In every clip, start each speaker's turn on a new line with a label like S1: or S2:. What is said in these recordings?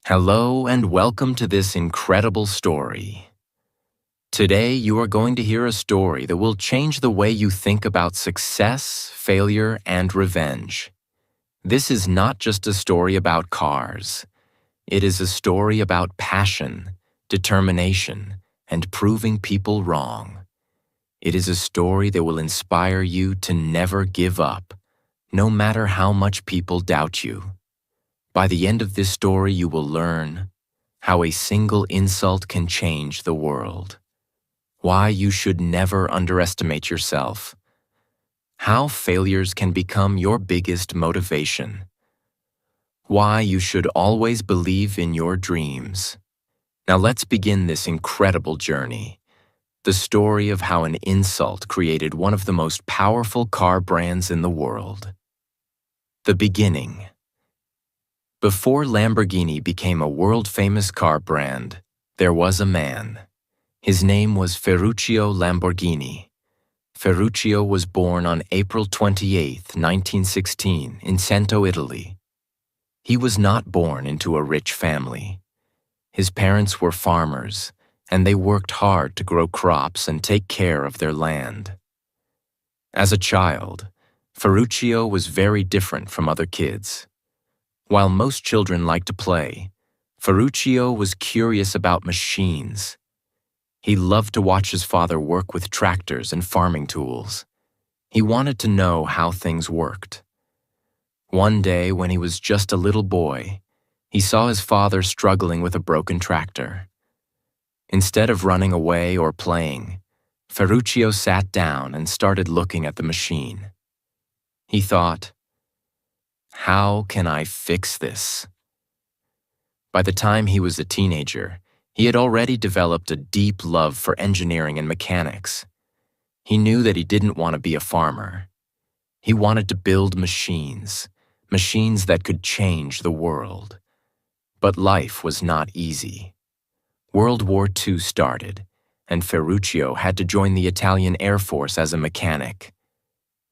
S1: Hello and welcome to this incredible story. Today you are going to hear a story that will change the way you think about success, failure, and revenge. This is not just a story about cars. It is a story about passion, determination, and proving people wrong. It is a story that will inspire you to never give up, no matter how much people doubt you. By the end of this story, you will learn how a single insult can change the world, why you should never underestimate yourself, how failures can become your biggest motivation, why you should always believe in your dreams. Now let's begin this incredible journey, the story of how an insult created one of the most powerful car brands in the world. The beginning. Before Lamborghini became a world-famous car brand, there was a man. His name was Ferruccio Lamborghini. Ferruccio was born on April 28, 1916, in Cento, Italy. He was not born into a rich family. His parents were farmers, and they worked hard to grow crops and take care of their land. As a child, Ferruccio was very different from other kids. While most children like to play, Ferruccio was curious about machines. He loved to watch his father work with tractors and farming tools. He wanted to know how things worked. One day, when he was just a little boy, he saw his father struggling with a broken tractor. Instead of running away or playing, Ferruccio sat down and started looking at the machine. He thought, "How can I fix this?" By the time he was a teenager, he had already developed a deep love for engineering and mechanics. He knew that he didn't want to be a farmer. He wanted to build machines that could change the world. But life was not easy. World War II started, and Ferruccio had to join the Italian Air Force as a mechanic.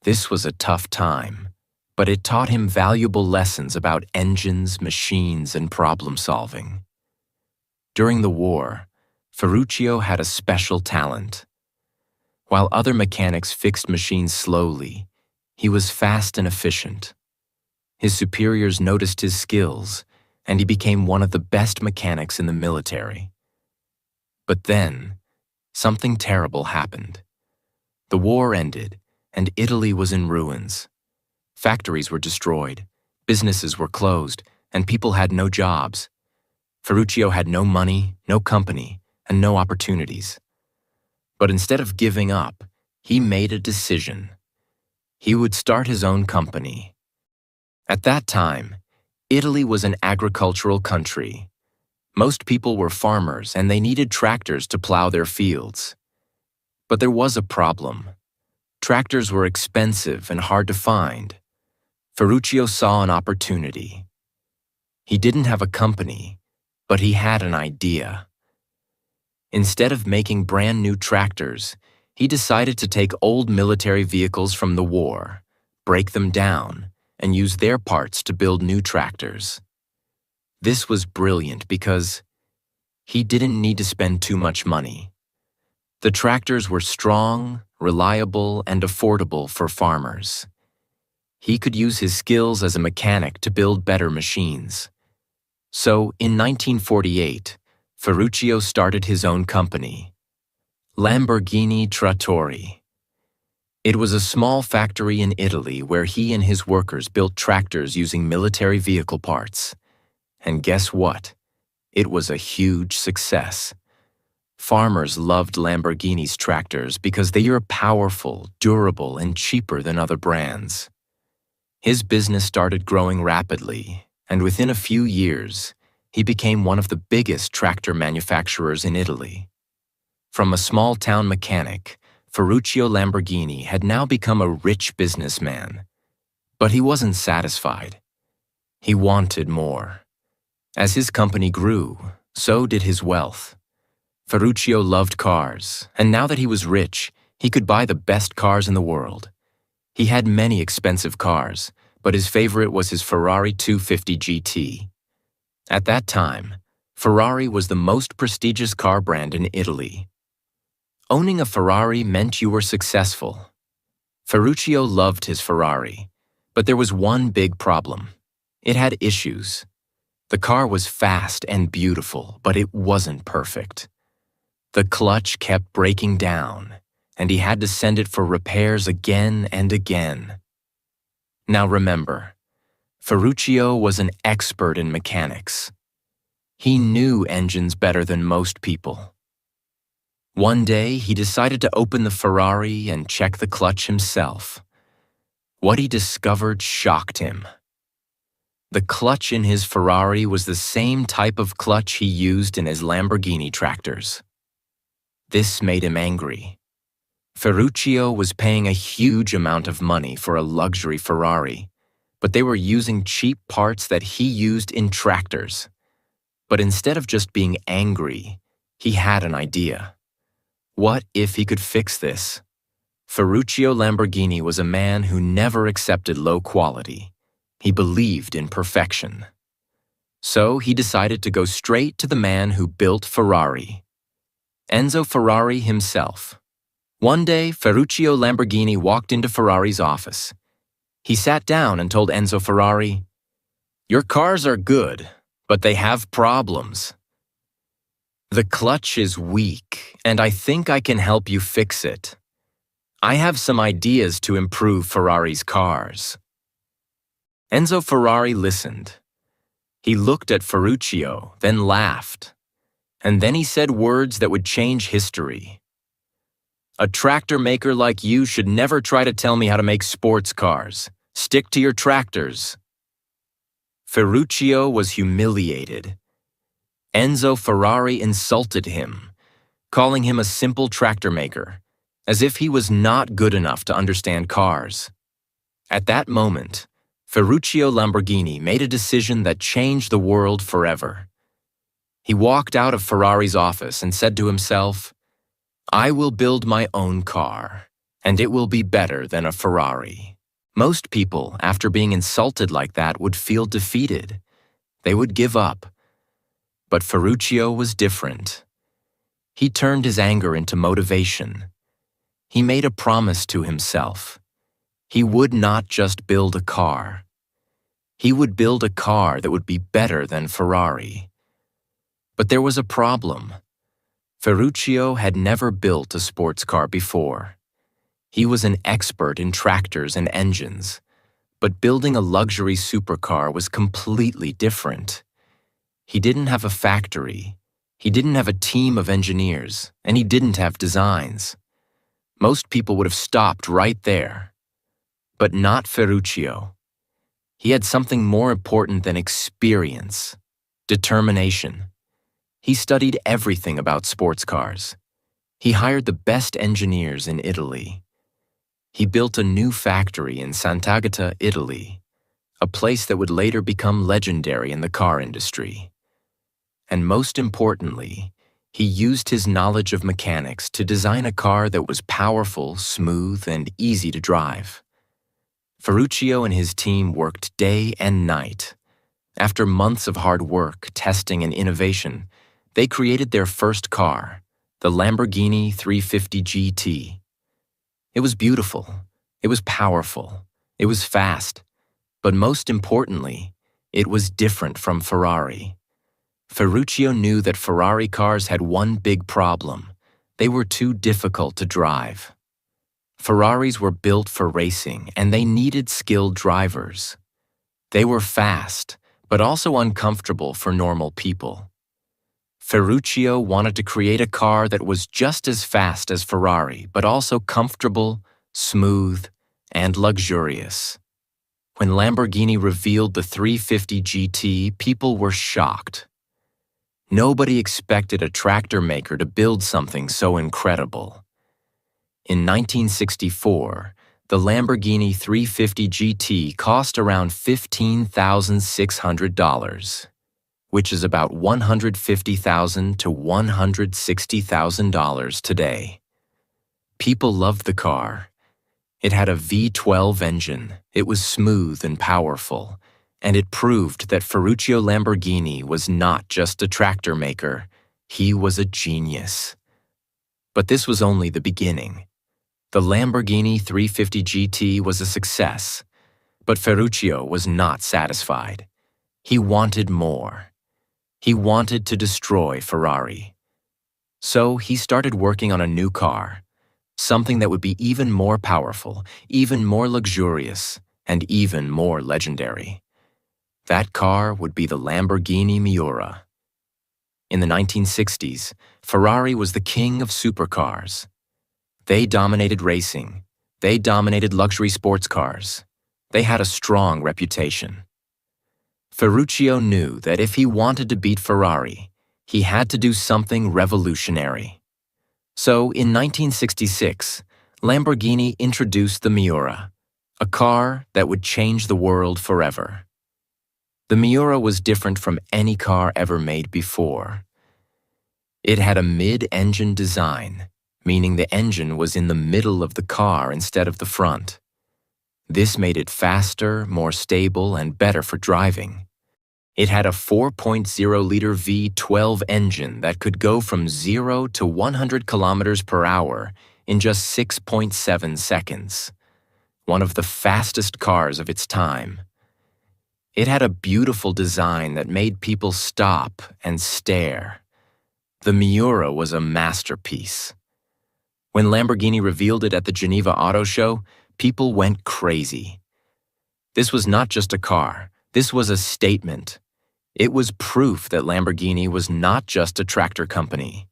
S1: This was a tough time, but it taught him valuable lessons about engines, machines, and problem-solving. During the war, Ferruccio had a special talent. While other mechanics fixed machines slowly, he was fast and efficient. His superiors noticed his skills, and he became one of the best mechanics in the military. But then, something terrible happened. The war ended, and Italy was in ruins. Factories were destroyed, businesses were closed, and people had no jobs. Ferruccio had no money, no company, and no opportunities. But instead of giving up, he made a decision. He would start his own company. At that time, Italy was an agricultural country. Most people were farmers, and they needed tractors to plow their fields. But there was a problem. Tractors were expensive and hard to find. Ferruccio saw an opportunity. He didn't have a company, but he had an idea. Instead of making brand new tractors, he decided to take old military vehicles from the war, break them down, and use their parts to build new tractors. This was brilliant because he didn't need to spend too much money. The tractors were strong, reliable, and affordable for farmers. He could use his skills as a mechanic to build better machines. So, in 1948, Ferruccio started his own company, Lamborghini Trattori. It was a small factory in Italy where he and his workers built tractors using military vehicle parts. And guess what? It was a huge success. Farmers loved Lamborghini's tractors because they were powerful, durable, and cheaper than other brands. His business started growing rapidly, and within a few years, he became one of the biggest tractor manufacturers in Italy. From a small-town mechanic, Ferruccio Lamborghini had now become a rich businessman. But he wasn't satisfied. He wanted more. As his company grew, so did his wealth. Ferruccio loved cars, and now that he was rich, he could buy the best cars in the world. He had many expensive cars, but his favorite was his Ferrari 250 GT. At that time, Ferrari was the most prestigious car brand in Italy. Owning a Ferrari meant you were successful. Ferruccio loved his Ferrari, but there was one big problem. It had issues. The car was fast and beautiful, but it wasn't perfect. The clutch kept breaking down, and he had to send it for repairs again and again. Now remember, Ferruccio was an expert in mechanics. He knew engines better than most people. One day, he decided to open the Ferrari and check the clutch himself. What he discovered shocked him. The clutch in his Ferrari was the same type of clutch he used in his Lamborghini tractors. This made him angry. Ferruccio was paying a huge amount of money for a luxury Ferrari, but they were using cheap parts that he used in tractors. But instead of just being angry, he had an idea. What if he could fix this? Ferruccio Lamborghini was a man who never accepted low quality. He believed in perfection. So he decided to go straight to the man who built Ferrari, Enzo Ferrari himself. One day, Ferruccio Lamborghini walked into Ferrari's office. He sat down and told Enzo Ferrari, "Your cars are good, but they have problems. The clutch is weak, and I think I can help you fix it. I have some ideas to improve Ferrari's cars." Enzo Ferrari listened. He looked at Ferruccio, then laughed. And then he said words that would change history. "A tractor maker like you should never try to tell me how to make sports cars. Stick to your tractors." Ferruccio was humiliated. Enzo Ferrari insulted him, calling him a simple tractor maker, as if he was not good enough to understand cars. At that moment, Ferruccio Lamborghini made a decision that changed the world forever. He walked out of Ferrari's office and said to himself, "I will build my own car, and it will be better than a Ferrari." Most people, after being insulted like that, would feel defeated. They would give up. But Ferruccio was different. He turned his anger into motivation. He made a promise to himself. He would not just build a car. He would build a car that would be better than Ferrari. But there was a problem. Ferruccio had never built a sports car before. He was an expert in tractors and engines, but building a luxury supercar was completely different. He didn't have a factory, he didn't have a team of engineers, and he didn't have designs. Most people would have stopped right there. But not Ferruccio. He had something more important than experience: determination. He studied everything about sports cars. He hired the best engineers in Italy. He built a new factory in Sant'Agata, Italy, a place that would later become legendary in the car industry. And most importantly, he used his knowledge of mechanics to design a car that was powerful, smooth, and easy to drive. Ferruccio and his team worked day and night. After months of hard work, testing, and innovation, they created their first car, the Lamborghini 350 GT. It was beautiful, it was powerful, it was fast, but most importantly, it was different from Ferrari. Ferruccio knew that Ferrari cars had one big problem: they were too difficult to drive. Ferraris were built for racing, and they needed skilled drivers. They were fast, but also uncomfortable for normal people. Ferruccio wanted to create a car that was just as fast as Ferrari, but also comfortable, smooth, and luxurious. When Lamborghini revealed the 350 GT, people were shocked. Nobody expected a tractor maker to build something so incredible. In 1964, the Lamborghini 350 GT cost around $15,600, which is about $150,000 to $160,000 today. People loved the car. It had a V12 engine, it was smooth and powerful, And it proved that Ferruccio Lamborghini was not just a tractor maker, he was a genius. But this was only the beginning. The Lamborghini 350 GT was a success, but Ferruccio was not satisfied. He wanted more. He wanted to destroy Ferrari. So he started working on a new car, something that would be even more powerful, even more luxurious, and even more legendary. That car would be the Lamborghini Miura. In the 1960s, Ferrari was the king of supercars. They dominated racing. They dominated luxury sports cars. They had a strong reputation. Ferruccio knew that if he wanted to beat Ferrari, he had to do something revolutionary. So in 1966, Lamborghini introduced the Miura, a car that would change the world forever. The Miura was different from any car ever made before. It had a mid-engine design, meaning the engine was in the middle of the car instead of the front. This made it faster, more stable, and better for driving. It had a 4.0-liter V12 engine that could go from 0 to 100 kilometers per hour in just 6.7 seconds, one of the fastest cars of its time. It had a beautiful design that made people stop and stare. The Miura was a masterpiece. When Lamborghini revealed it at the Geneva Auto Show, people went crazy. This was not just a car, this was a statement. It was proof that Lamborghini was not just a tractor company.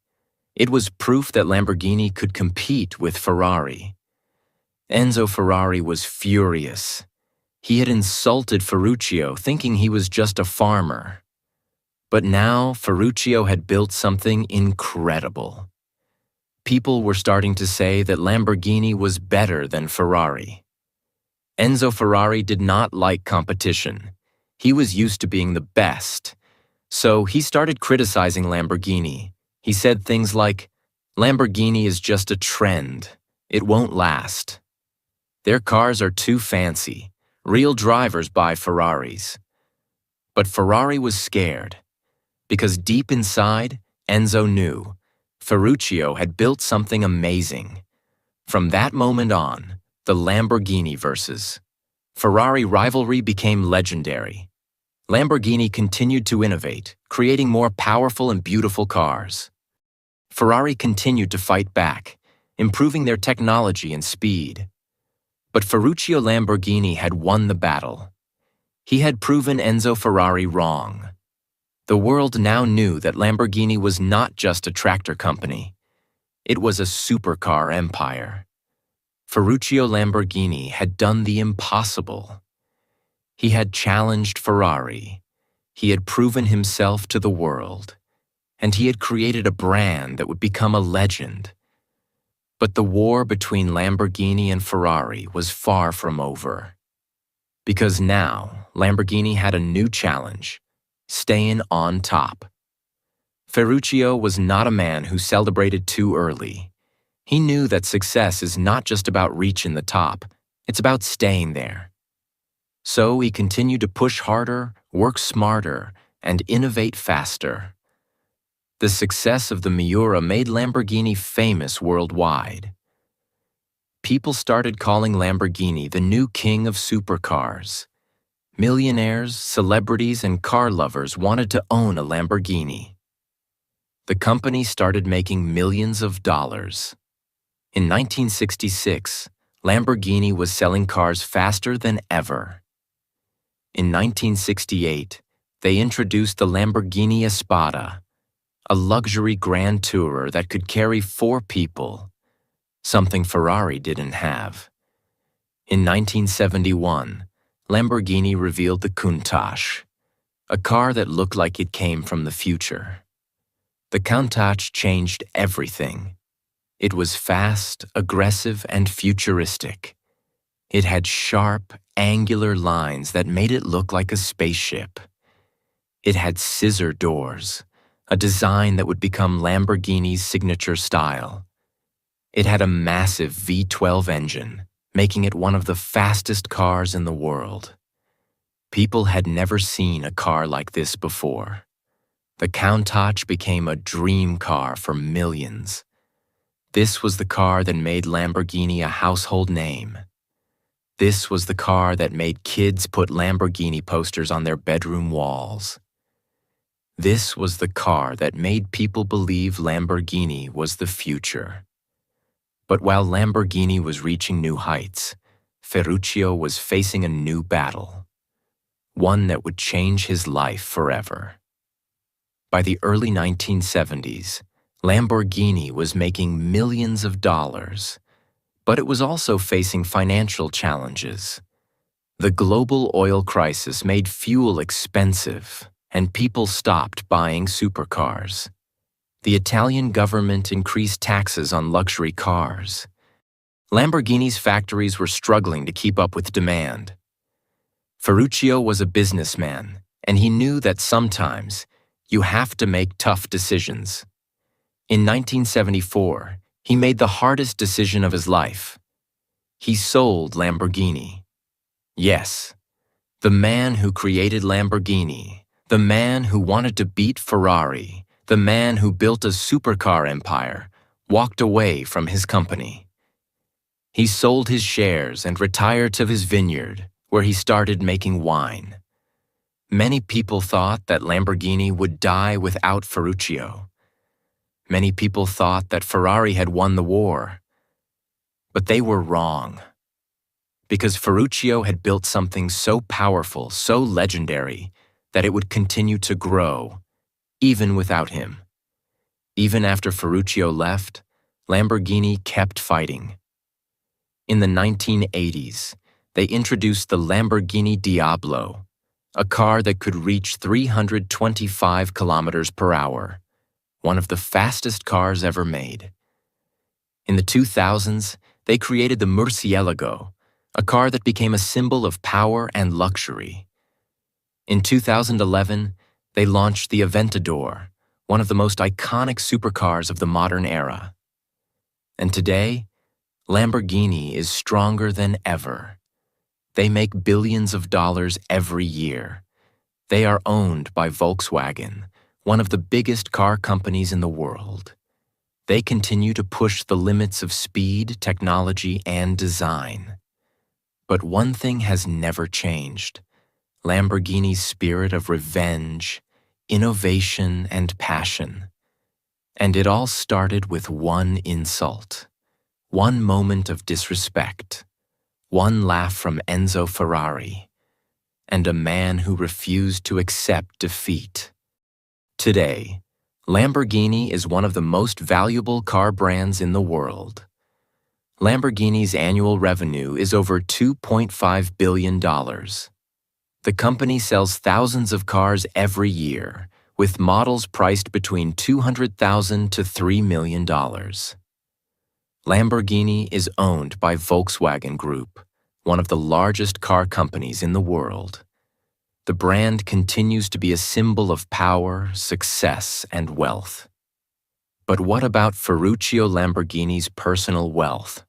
S1: It was proof that Lamborghini could compete with Ferrari. Enzo Ferrari was furious. He had insulted Ferruccio, thinking he was just a farmer. But now Ferruccio had built something incredible. People were starting to say that Lamborghini was better than Ferrari. Enzo Ferrari did not like competition. He was used to being the best. So he started criticizing Lamborghini. He said things like, "Lamborghini is just a trend. It won't last. Their cars are too fancy. Real drivers buy Ferraris." But Ferrari was scared, because deep inside, Enzo knew Ferruccio had built something amazing. From that moment on, the Lamborghini versus Ferrari rivalry became legendary. Lamborghini continued to innovate, creating more powerful and beautiful cars. Ferrari continued to fight back, improving their technology and speed. But Ferruccio Lamborghini had won the battle. He had proven Enzo Ferrari wrong. The world now knew that Lamborghini was not just a tractor company. It was a supercar empire. Ferruccio Lamborghini had done the impossible. He had challenged Ferrari. He had proven himself to the world. And he had created a brand that would become a legend. But the war between Lamborghini and Ferrari was far from over. Because now, Lamborghini had a new challenge: staying on top. Ferruccio was not a man who celebrated too early. He knew that success is not just about reaching the top, it's about staying there. So he continued to push harder, work smarter, and innovate faster. The success of the Miura made Lamborghini famous worldwide. People started calling Lamborghini the new king of supercars. Millionaires, celebrities, and car lovers wanted to own a Lamborghini. The company started making millions of dollars. In 1966, Lamborghini was selling cars faster than ever. In 1968, they introduced the Lamborghini Espada, a luxury grand tourer that could carry 4 people, something Ferrari didn't have. In 1971, Lamborghini revealed the Countach, a car that looked like it came from the future. The Countach changed everything. It was fast, aggressive, and futuristic. It had sharp, angular lines that made it look like a spaceship. It had scissor doors, a design that would become Lamborghini's signature style. It had a massive V12 engine, making it one of the fastest cars in the world. People had never seen a car like this before. The Countach became a dream car for millions. This was the car that made Lamborghini a household name. This was the car that made kids put Lamborghini posters on their bedroom walls. This was the car that made people believe Lamborghini was the future. But while Lamborghini was reaching new heights, Ferruccio was facing a new battle, one that would change his life forever. By the early 1970s, Lamborghini was making millions of dollars, but it was also facing financial challenges. The global oil crisis made fuel expensive, and people stopped buying supercars. The Italian government increased taxes on luxury cars. Lamborghini's factories were struggling to keep up with demand. Ferruccio was a businessman, and he knew that sometimes you have to make tough decisions. In 1974, he made the hardest decision of his life. He sold Lamborghini. Yes, the man who created Lamborghini, the man who wanted to beat Ferrari, the man who built a supercar empire, walked away from his company. He sold his shares and retired to his vineyard, where he started making wine. Many people thought that Lamborghini would die without Ferruccio. Many people thought that Ferrari had won the war. But they were wrong. Because Ferruccio had built something so powerful, so legendary, that it would continue to grow, even without him. Even after Ferruccio left, Lamborghini kept fighting. In the 1980s, they introduced the Lamborghini Diablo, a car that could reach 325 kilometers per hour, one of the fastest cars ever made. In the 2000s, they created the Murciélago, a car that became a symbol of power and luxury. In 2011, they launched the Aventador, one of the most iconic supercars of the modern era. And today, Lamborghini is stronger than ever. They make billions of dollars every year. They are owned by Volkswagen, one of the biggest car companies in the world. They continue to push the limits of speed, technology, and design. But one thing has never changed: Lamborghini's spirit of revenge, innovation, and passion. And it all started with one insult, one moment of disrespect, one laugh from Enzo Ferrari, and a man who refused to accept defeat. Today, Lamborghini is one of the most valuable car brands in the world. Lamborghini's annual revenue is over $2.5 billion. The company sells thousands of cars every year, with models priced between $200,000 to $3 million. Lamborghini is owned by Volkswagen Group, one of the largest car companies in the world. The brand continues to be a symbol of power, success, and wealth. But what about Ferruccio Lamborghini's personal wealth?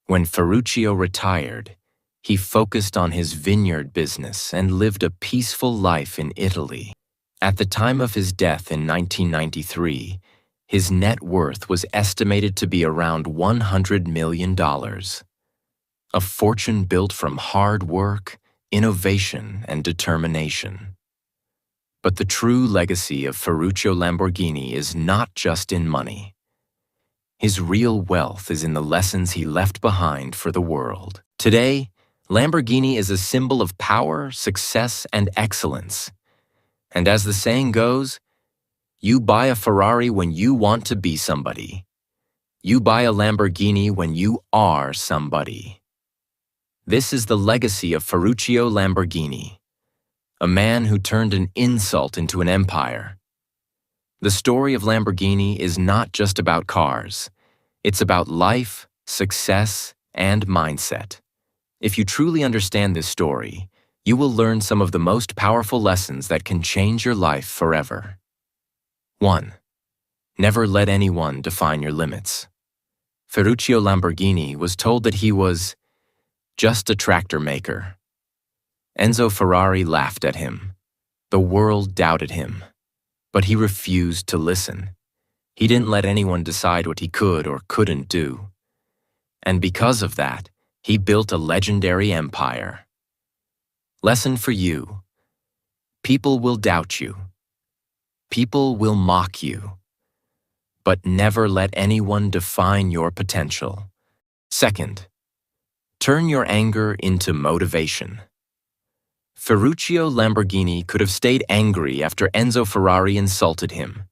S1: When Ferruccio retired, he focused on his vineyard business and lived a peaceful life in Italy. At the time of his death in 1993, his net worth was estimated to be around $100 million. A fortune built from hard work, innovation, and determination. But the true legacy of Ferruccio Lamborghini is not just in money. His real wealth is in the lessons he left behind for the world. Today, Lamborghini is a symbol of power, success, and excellence. And as the saying goes, you buy a Ferrari when you want to be somebody. You buy a Lamborghini when you are somebody. This is the legacy of Ferruccio Lamborghini, a man who turned an insult into an empire. The story of Lamborghini is not just about cars. It's about life, success, and mindset. If you truly understand this story, you will learn some of the most powerful lessons that can change your life forever. 1. Never let anyone define your limits. Ferruccio Lamborghini was told that he was just a tractor maker. Enzo Ferrari laughed at him. The world doubted him. But he refused to listen. He didn't let anyone decide what he could or couldn't do. And because of that, he built a legendary empire. Lesson for you. People will doubt you. People will mock you. But never let anyone define your potential. Second, turn your anger into motivation. Ferruccio Lamborghini could have stayed angry after Enzo Ferrari insulted him.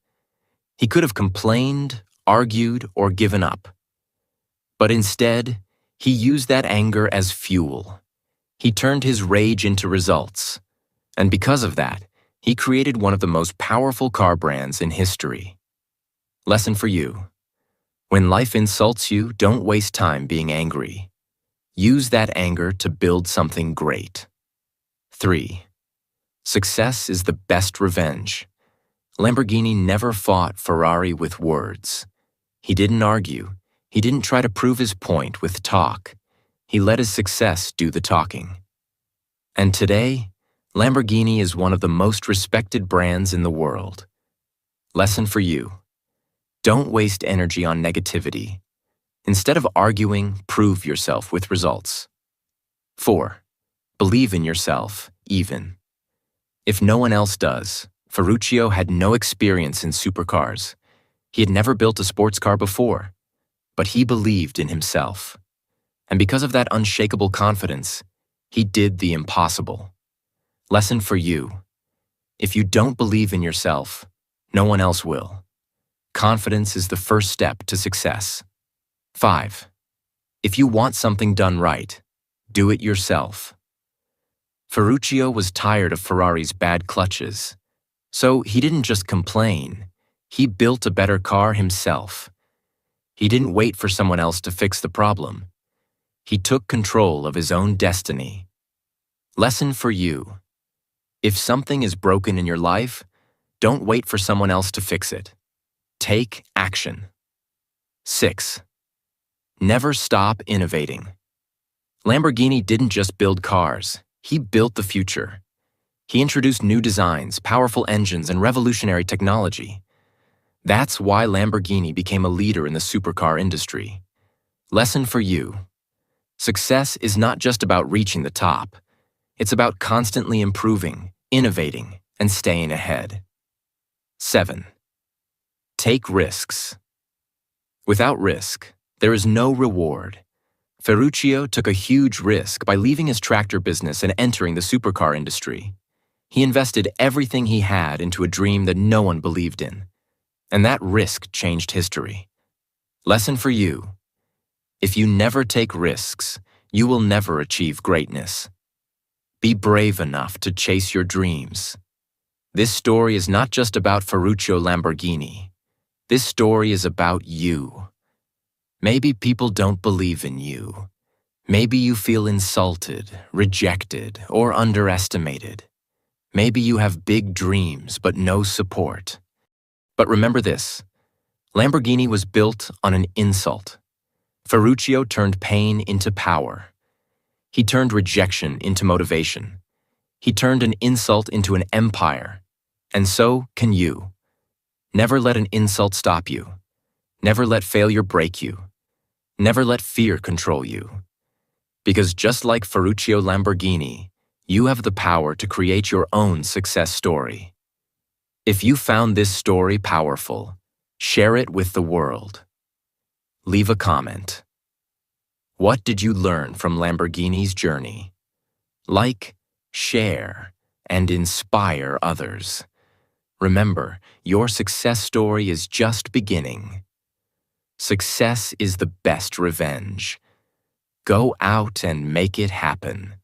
S1: He could have complained, argued, or given up. But instead, he used that anger as fuel. He turned his rage into results. And because of that, he created one of the most powerful car brands in history. Lesson for you. When life insults you, don't waste time being angry. Use that anger to build something great. 3. Success is the best revenge. Lamborghini never fought Ferrari with words. He didn't argue. He didn't try to prove his point with talk. He let his success do the talking. And today, Lamborghini is one of the most respected brands in the world. Lesson for you. Don't waste energy on negativity. Instead of arguing, prove yourself with results. 4. Believe in yourself, even. If no one else does, Ferruccio had no experience in supercars. He had never built a sports car before, but he believed in himself. And because of that unshakable confidence, he did the impossible. Lesson for you. If you don't believe in yourself, no one else will. Confidence is the first step to success. 5. If you want something done right, do it yourself. Ferruccio was tired of Ferrari's bad clutches, so he didn't just complain. He built a better car himself. He didn't wait for someone else to fix the problem. He took control of his own destiny. Lesson for you. If something is broken in your life, don't wait for someone else to fix it. Take action. 6. Never stop innovating. Lamborghini didn't just build cars, he built the future. He introduced new designs, powerful engines, and revolutionary technology. That's why Lamborghini became a leader in the supercar industry. Lesson for you. Success is not just about reaching the top. It's about constantly improving, innovating, and staying ahead. 7. Take risks. Without risk, there is no reward. Ferruccio took a huge risk by leaving his tractor business and entering the supercar industry. He invested everything he had into a dream that no one believed in. And that risk changed history. Lesson for you. If you never take risks, you will never achieve greatness. Be brave enough to chase your dreams. This story is not just about Ferruccio Lamborghini. This story is about you. Maybe people don't believe in you. Maybe you feel insulted, rejected, or underestimated. Maybe you have big dreams but no support. But remember this, Lamborghini was built on an insult. Ferruccio turned pain into power. He turned rejection into motivation. He turned an insult into an empire. And so can you. Never let an insult stop you. Never let failure break you. Never let fear control you. Because just like Ferruccio Lamborghini, you have the power to create your own success story. If you found this story powerful, share it with the world. Leave a comment. What did you learn from Lamborghini's journey? Like, share, and inspire others. Remember, your success story is just beginning. Success is the best revenge. Go out and make it happen.